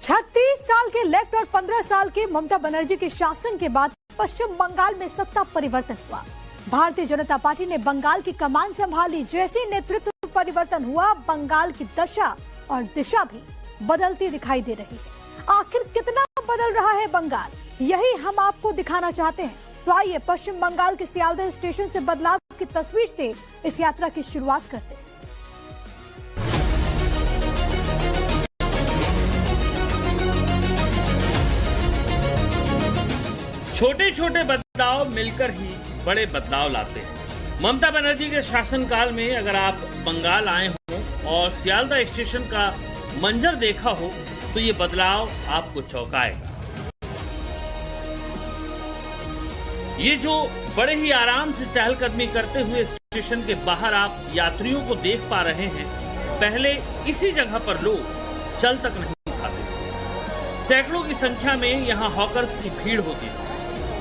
36 साल के लेफ्ट और 15 साल के ममता बनर्जी के शासन के बाद पश्चिम बंगाल में सत्ता परिवर्तन हुआ। भारतीय जनता पार्टी ने बंगाल की कमान संभाली। जैसे नेतृत्व परिवर्तन हुआ, बंगाल की दशा और दिशा भी बदलती दिखाई दे रही है। आखिर कितना बदल रहा है बंगाल, यही हम आपको दिखाना चाहते हैं। तो आइए पश्चिम बंगाल के सियालदह स्टेशन से बदलाव की तस्वीर से इस यात्रा की शुरुआत करते हैं। छोटे छोटे बदलाव मिलकर ही बड़े बदलाव लाते हैं। ममता बनर्जी के शासनकाल में अगर आप बंगाल आए हो और सियालदह स्टेशन का मंजर देखा हो तो ये बदलाव आपको चौंकाएगा। ये जो बड़े ही आराम से चहलकदमी करते हुए स्टेशन के बाहर आप यात्रियों को देख पा रहे हैं, पहले इसी जगह पर लोग चल तक नहीं पाते। सैकड़ों की संख्या में यहाँ हॉकर्स की भीड़ होती है,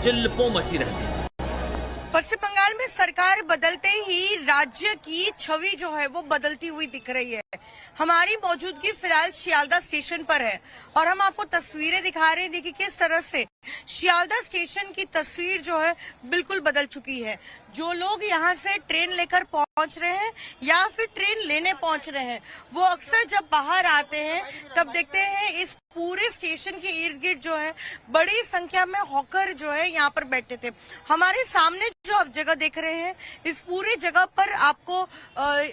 चिल्लपो मची रहती है। पश्चिम बंगाल में सरकार बदलते ही राज्य की छवि जो है वो बदलती हुई दिख रही है। हमारी मौजूदगी फिलहाल सियालदह स्टेशन पर है और हम आपको तस्वीरें दिखा रहे हैं। देखिए किस तरह से सियालदह स्टेशन की तस्वीर जो है बिल्कुल बदल चुकी है। जो लोग यहाँ से ट्रेन लेकर पहुँच रहे हैं या फिर ट्रेन लेने पहुँच रहे हैं, वो अक्सर जब बाहर आते हैं तब देखते हैं इस पूरे स्टेशन के इर्द गिर्द जो है बड़ी संख्या में हॉकर जो है यहाँ पर बैठते थे। हमारे सामने जो आप जगह देख रहे हैं, इस पूरे जगह पर आपको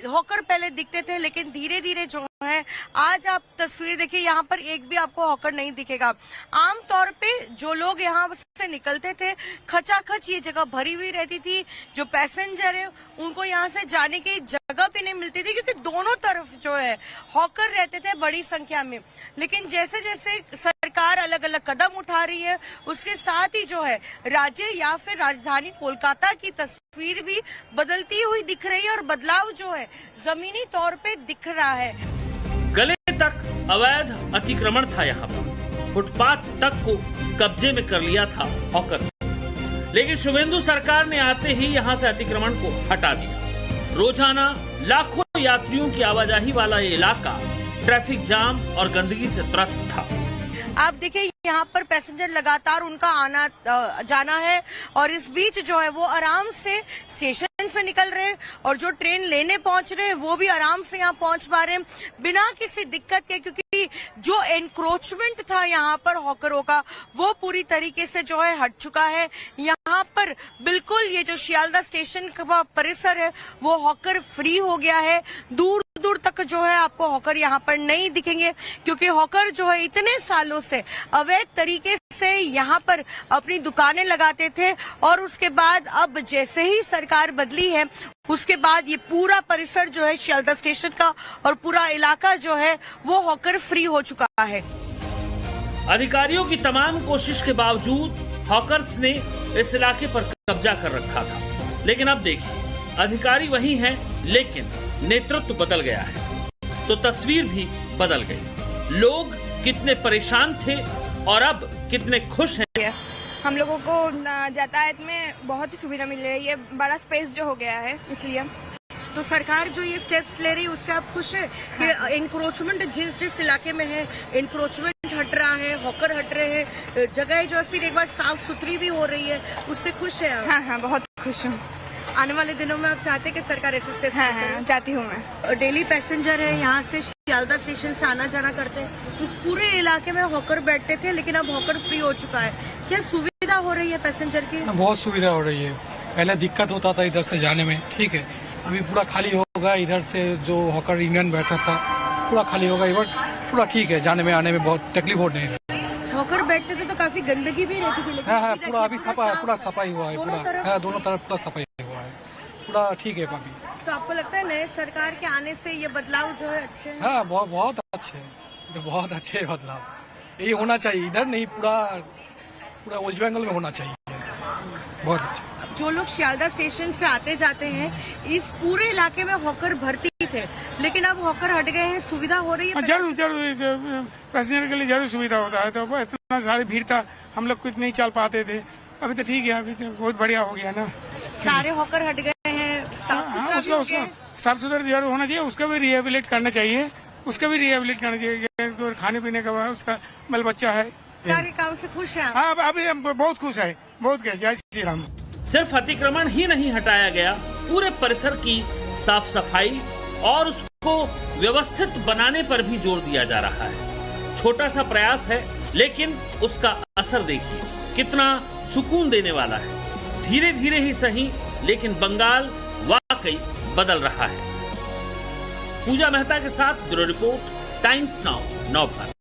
हॉकर पहले दिखते थे, लेकिन धीरे धीरे जो है आज आप तस्वीर देखिए, यहाँ पर एक भी आपको हॉकर नहीं दिखेगा। आमतौर पे जो लोग यहाँ से निकलते थे, खचाखच ये जगह भरी हुई रहती थी। जो पैसेंजर है उनको यहाँ से जाने की जगह भी नहीं मिलती थी, क्योंकि दोनों तरफ जो है हॉकर रहते थे बड़ी संख्या में। लेकिन जैसे जैसे सरकार अलग अलग कदम उठा रही है, उसके साथ ही जो है राज्य या फिर राजधानी कोलकाता की तस्वीर भी बदलती हुई दिख रही है और बदलाव जो है जमीनी तौर पे दिख रहा है। गले तक अवैध अतिक्रमण था यहाँ पर, फुटपाथ तक को कब्जे में कर लिया था हॉकर। लेकिन शुभेंदु सरकार ने आते ही यहाँ से अतिक्रमण को हटा दिया। रोजाना लाखों यात्रियों की आवाजाही वाला ये इलाका ट्रैफिक जाम और गंदगी से त्रस्त था। आप देखिए यहाँ पर पैसेंजर लगातार उनका आना जाना है और इस बीच जो है वो आराम से स्टेशन से निकल रहे हैं और जो ट्रेन लेने पहुंच रहे हैं वो भी आराम से यहाँ पहुंच पा रहे हैं बिना किसी दिक्कत के, क्योंकि जो एनक्रोचमेंट था यहाँ पर हॉकरों का वो पूरी तरीके से जो है हट चुका है। यहाँ पर बिल्कुल ये जो सियालदह स्टेशन का परिसर है वो हॉकर फ्री हो गया है। दूर दूर तक जो है आपको हॉकर यहाँ पर नहीं दिखेंगे, क्योंकि हॉकर जो है इतने सालों से अवैध तरीके से यहाँ पर अपनी दुकानें लगाते थे और उसके बाद अब जैसे ही सरकार बदली है उसके बाद ये पूरा परिसर जो है सियालदह स्टेशन का और पूरा इलाका जो है वो हॉकर फ्री हो चुका है। अधिकारियों की तमाम कोशिश के बावजूद हॉकर्स ने इस इलाके पर कब्जा कर रखा था। लेकिन अब देखिए, अधिकारी वही हैं, लेकिन नेतृत्व बदल गया है तो तस्वीर भी बदल गई। लोग कितने परेशान थे और अब कितने खुश हैं। हम लोगों को यातायात में बहुत ही सुविधा मिल रही है, बड़ा स्पेस जो हो गया है, इसलिए। तो सरकार जो ये स्टेप्स ले रही है उससे आप खुश है कि एनक्रोचमेंट जिस इलाके में है एनक्रोचमेंट हट रहा है, हॉकर हट रहे हैं, जगह जो है फिर एक बार साफ सुथरी भी हो रही है, उससे खुश है? हाँ, बहुत खुश हूँ। आने वाले दिनों में आप चाहते हैं कि सरकार ऐसे स्टेप्स? हाँ, चाहती हूँ मैं। डेली पैसेंजर है यहाँ से सियालदह स्टेशन से आना जाना करते हैं, उस पूरे इलाके में हॉकर बैठते थे, लेकिन अब हॉकर फ्री हो चुका है। क्या सुविधा हो रही है पैसेंजर की? बहुत सुविधा हो रही है। पहले दिक्कत होता था इधर से जाने में, ठीक है, अभी पूरा खाली होगा। इधर से जो हॉकर यूनियन बैठा था पूरा खाली होगा, इधर पूरा ठीक है, जाने में आने में बहुत तकलीफ हो नहीं है। हॉकर बैठते थे तो काफी गंदगी भी रहती थी, लेकिन हाँ, पूरा अभी पूरा सफाई हुआ है, पूरा दोनों तरफ पूरा सफाई हुआ है, पूरा ठीक है अभी। तो आपको लगता है नए सरकार के आने से ये बदलाव जो है अच्छे हैं? हाँ, बहुत अच्छे हैं, जो बहुत अच्छे बदलाव यही होना चाहिए। इधर नहीं, पूरा वेस्ट बंगाल में होना चाहिए, बहुत अच्छे। जो लोग सियालदह स्टेशन से आते जाते हैं, इस पूरे इलाके में हॉकर भर्ती थे, लेकिन अब हॉकर हट गए हैं, सुविधा हो रही है? जरूर पैसेंजर के लिए जरूर सुविधा होता है। तो इतना सारी भीड़ था, हम लोग कुछ नहीं चल पाते थे, अभी तो ठीक है, अभी तो बहुत बढ़िया हो गया ना। सारे हॉकर हट गए हैं, साफ सुथरा साफ सुथरा जरूर होना चाहिए, उसका भी रिहेबिलिट करना चाहिए, उसका भी रिहेबिलिट करना चाहिए। खाने पीने का उसका बाल बच्चा है। कार्यकाल से खुश हैं आप? हाँ, अभी हम बहुत खुश है, बहुत। जय श्री राम। सिर्फ अतिक्रमण ही नहीं हटाया गया, पूरे परिसर की साफ सफाई और उसको व्यवस्थित बनाने पर भी जोर दिया जा रहा है। छोटा सा प्रयास है, लेकिन उसका असर देखिए कितना सुकून देने वाला है। धीरे धीरे ही सही, लेकिन बंगाल वाकई बदल रहा है। पूजा मेहता के साथ bureau report, times now, Navbharat.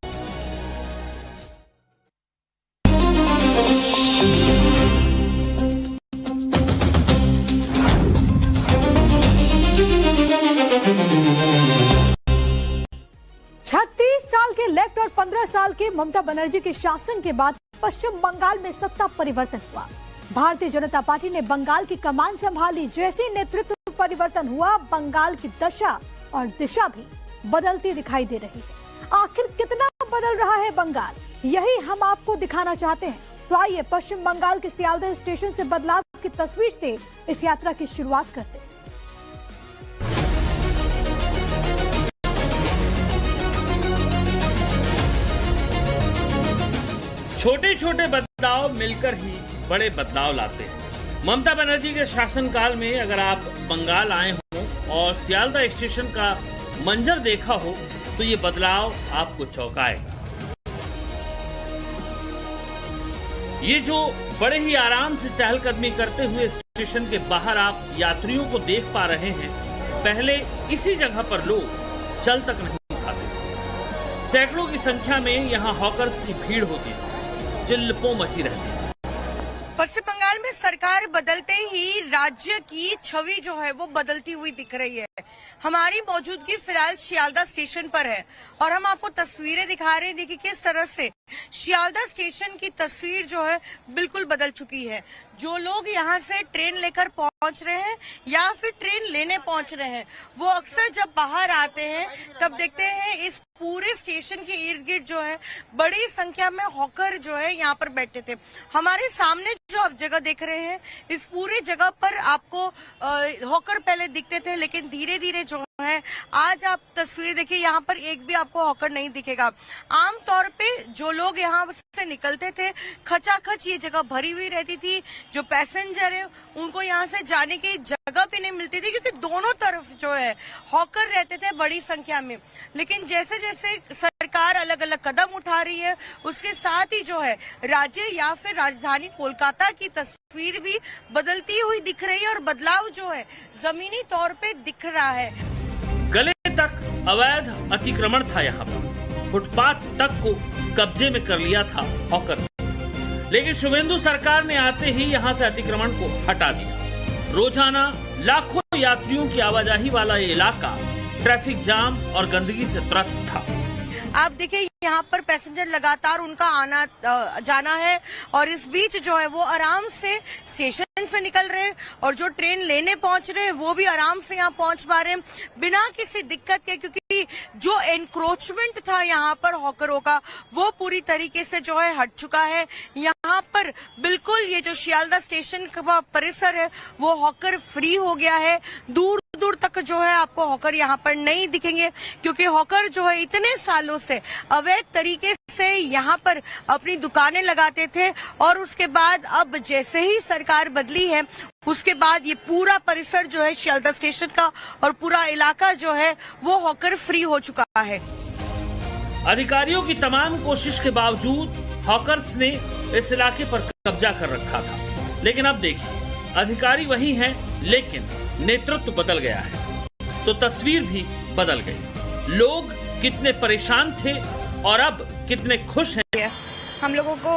के लेफ्ट और 15 साल के ममता बनर्जी के शासन के बाद पश्चिम बंगाल में सत्ता परिवर्तन हुआ। भारतीय जनता पार्टी ने बंगाल की कमान संभाली। जैसे नेतृत्व परिवर्तन हुआ, बंगाल की दशा और दिशा भी बदलती दिखाई दे रही है। आखिर कितना बदल रहा है बंगाल, यही हम आपको दिखाना चाहते हैं। तो आइए पश्चिम बंगाल के सियालदह स्टेशन से बदलाव की तस्वीर से इस यात्रा की शुरुआत करते हैं। छोटे छोटे बदलाव मिलकर ही बड़े बदलाव लाते हैं। ममता बनर्जी के शासनकाल में अगर आप बंगाल आए हो और सियालदह स्टेशन का मंजर देखा हो तो ये बदलाव आपको चौंकाएगा। ये जो बड़े ही आराम से चहलकदमी करते हुए स्टेशन के बाहर आप यात्रियों को देख पा रहे हैं, पहले इसी जगह पर लोग चल तक नहीं पाते। सैकड़ों की संख्या में यहाँ हॉकर्स की भीड़ होती थी, चिल्लपो मची रहती है। पश्चिम बंगाल में सरकार बदलते ही राज्य की छवि जो है वो बदलती हुई दिख रही है। हमारी मौजूदगी फिलहाल सियालदह स्टेशन पर है और हम आपको तस्वीरें दिखा रहे हैं। देखिए किस तरह से सियालदह स्टेशन की तस्वीर जो है बिल्कुल बदल चुकी है। जो लोग यहाँ से ट्रेन लेकर पहुंच रहे हैं या फिर ट्रेन लेने पहुंच रहे हैं, वो अक्सर जब बाहर आते हैं तब देखते हैं इस पूरे स्टेशन के इर्द गिर्द जो है बड़ी संख्या में हॉकर जो है यहाँ पर बैठते थे। हमारे सामने जो आप जगह देख रहे हैं, इस पूरी जगह पर आपको हॉकर पहले दिखते थे, लेकिन धीरे धीरे जो है आज आप तस्वीर देखिए, यहाँ पर एक भी आपको हॉकर नहीं दिखेगा। आमतौर पे जो लोग यहाँ से निकलते थे, खचाखच ये जगह भरी हुई रहती थी। जो पैसेंजर है उनको यहाँ से जाने की जगह भी नहीं मिलती थी, क्योंकि दोनों तरफ जो है हॉकर रहते थे बड़ी संख्या में। लेकिन जैसे जैसे सरकार अलग अलग कदम उठा रही है, उसके साथ ही जो है राज्य या फिर राजधानी कोलकाता की तस्वीर भी बदलती हुई दिख रही है और बदलाव जो है जमीनी तौर पे दिख रहा है। गले तक अवैध अतिक्रमण था यहाँ पर, फुटपाथ तक को कब्जे में कर लिया था हॉकर। लेकिन शुभेंदु सरकार ने आते ही यहाँ से अतिक्रमण को हटा दिया। रोजाना लाखों यात्रियों की आवाजाही वाला ये इलाका ट्रैफिक जाम और गंदगी से त्रस्त था। आप देखिए यहाँ पर पैसेंजर लगातार उनका आना जाना है और इस बीच जो है वो आराम से स्टेशन से निकल रहे हैं और जो ट्रेन लेने पहुंच रहे हैं वो भी आराम से यहाँ पहुंच पा रहे हैं बिना किसी दिक्कत के, क्योंकि जो एनक्रोचमेंट था यहाँ पर हॉकरों का वो पूरी तरीके से जो है हट चुका है। यहाँ पर बिल्कुल ये जो सियालदह स्टेशन का परिसर है वो हॉकर फ्री हो गया है। दूर दूर तक जो है आपको हॉकर यहाँ पर नहीं दिखेंगे, क्योंकि हॉकर जो है इतने सालों से अवैध तरीके से यहाँ पर अपनी दुकानें लगाते थे और उसके बाद अब जैसे ही सरकार बदली है उसके बाद ये पूरा परिसर जो है सियालदह स्टेशन का और पूरा इलाका जो है वो हॉकर फ्री हो चुका है। अधिकारियों की तमाम कोशिश के बावजूद हॉकर्स ने इस इलाके पर कब्जा कर रखा था, लेकिन अब देखिए अधिकारी वही हैं, लेकिन नेतृत्व बदल गया है तो तस्वीर भी बदल गई। लोग कितने परेशान थे और अब कितने खुश हैं। हम लोगों को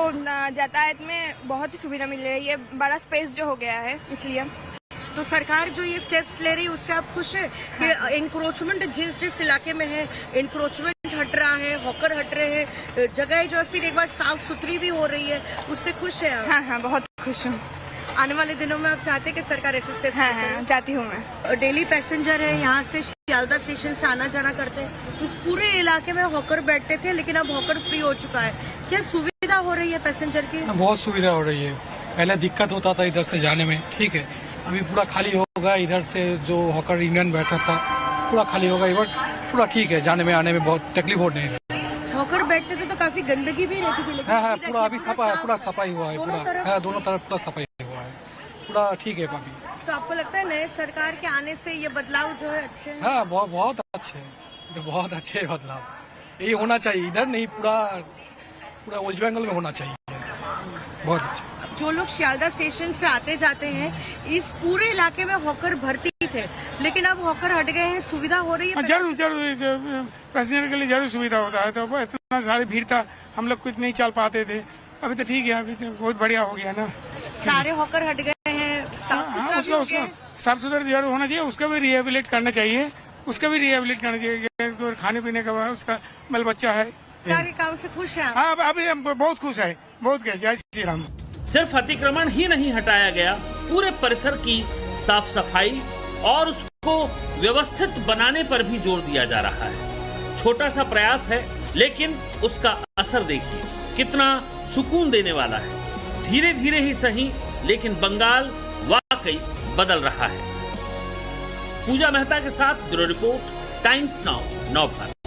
यातायात में बहुत ही सुविधा मिल रही है, बड़ा स्पेस जो हो गया है इसलिए। तो सरकार जो ये स्टेप्स ले रही है उससे आप खुश है कि एनक्रोचमेंट जिस इलाके में है एनक्रोचमेंट हट रहा है, हॉकर हट रहे हैं, जगह जो है फिर एक बार साफ सुथरी भी हो रही है, उससे खुश है? हाँ, बहुत खुश हूँ। आने वाले दिनों में आप चाहते हैं कि सरकार ऐसे स्टेप्स? हाँ, चाहती हूँ मैं। डेली पैसेंजर है यहाँ से सियालदह स्टेशन से आना जाना करते हैं, उस पूरे इलाके में हॉकर बैठते थे, लेकिन अब हॉकर फ्री हो चुका है। क्या सुविधा हो रही है पैसेंजर की? बहुत सुविधा हो रही है। पहले दिक्कत होता था इधर से जाने में, ठीक है, अभी पूरा खाली होगा। इधर से जो हॉकर यूनियन बैठा था पूरा खाली होगा। पूरा ठीक है, जाने में आने में बहुत तकलीफ हो नहीं रही। हॉकर बैठते थे तो काफी गंदगी भी रहती थी, लेकिन हाँ, अभी पूरा अभी देखिए सफा है, पूरा साफ सफाई हुआ है, दोनों पूरा तरफ। हाँ, दोनों तरफ पूरा सफाई हुआ है, पूरा ठीक है अभी। तो आपको लगता है नए सरकार के आने से ये बदलाव जो है अच्छे हैं? हाँ, बहुत अच्छे हैं, जो बहुत अच्छे है बदलाव। यही होना चाहिए, इधर नहीं, पूरा वेस्ट बंगाल में होना चाहिए, बहुत अच्छे। जो लोग शियालदा स्टेशन से आते जाते हैं, इस पूरे इलाके में हॉकर भर्ती थे, लेकिन अब हॉकर हट गए हैं, सुविधा हो रही है। जरूर पैसेंजर के लिए जरूर सुविधा होता है, तो इतना सारी भीड़ था, हम लोग कुछ नहीं चल पाते थे। अभी तो ठीक है, अभी तो बहुत बढ़िया हो गया ना। सारे हॉकर हट गए हैं, साफ सुथरा भी हो गया है। साफ सुथरा जरूर होना चाहिए, उसका भी रिहेबिलिट करना चाहिए, खाने पीने का उसका बाल बच्चा है। कार्य काम से खुश हैं आप? हाँ, अभी हम बहुत खुश है, बहुत जय श्री राम। सिर्फ अतिक्रमण ही नहीं हटाया गया, पूरे परिसर की साफ सफाई और उसको व्यवस्थित बनाने पर भी जोर दिया जा रहा है। छोटा सा प्रयास है, लेकिन उसका असर देखिए कितना सुकून देने वाला है। धीरे धीरे ही सही, लेकिन बंगाल वाकई बदल रहा है। पूजा मेहता के साथ bureau report, times now, Navbharat.